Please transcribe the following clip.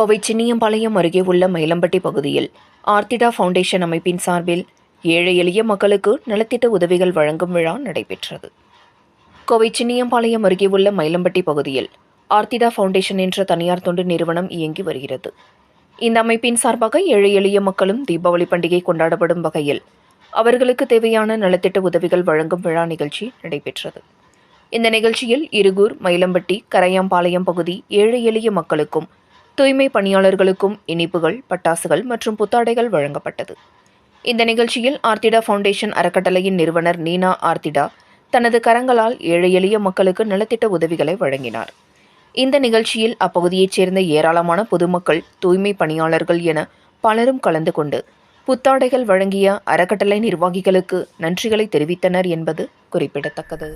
கோவை சின்னியம்பாளையம் அருகே உள்ள மயிலம்பட்டி பகுதியில் ஆர்த்திடா ஃபவுண்டேஷன் அமைப்பின் சார்பில் ஏழை எளிய மக்களுக்கு நலத்திட்ட உதவிகள் வழங்கும் விழா நடைபெற்றது. கோவை சின்னியம்பாளையம் அருகே உள்ள மயிலம்பட்டி பகுதியில் ஆர்த்திடா ஃபவுண்டேஷன் என்ற தனியார் தொண்டு நிறுவனம் இயங்கி வருகிறது. இந்த அமைப்பின் சார்பாக ஏழை எளிய மக்களும் தீபாவளி பண்டிகை கொண்டாடப்படும் வகையில் அவர்களுக்கு தேவையான நலத்திட்ட உதவிகள் வழங்கும் விழா நிகழ்ச்சி நடைபெற்றது. இந்த நிகழ்ச்சியில் இருகூர், மயிலம்பட்டி, கரையாம்பாளையம் பகுதி ஏழை எளிய மக்களுக்கும் தூய்மை பணியாளர்களுக்கும் இனிப்புகள், பட்டாசுகள் மற்றும் புத்தாடைகள் வழங்கப்பட்டது. இந்த நிகழ்ச்சியில் ஆர்த்திடா ஃபவுண்டேஷன் அறக்கட்டளையின் நிறுவனர் நீனா ஆர்த்திடா தனது கரங்களால் ஏழை எளிய மக்களுக்கு நலத்திட்ட உதவிகளை வழங்கினார். இந்த நிகழ்ச்சியில் அப்பகுதியைச் சேர்ந்த ஏராளமான பொதுமக்கள், தூய்மை பணியாளர்கள் என பலரும் கலந்து கொண்டு புத்தாடைகள் வழங்கிய அறக்கட்டளை நிர்வாகிகளுக்கு நன்றிகளை தெரிவித்தனர் என்பது குறிப்பிடத்தக்கது.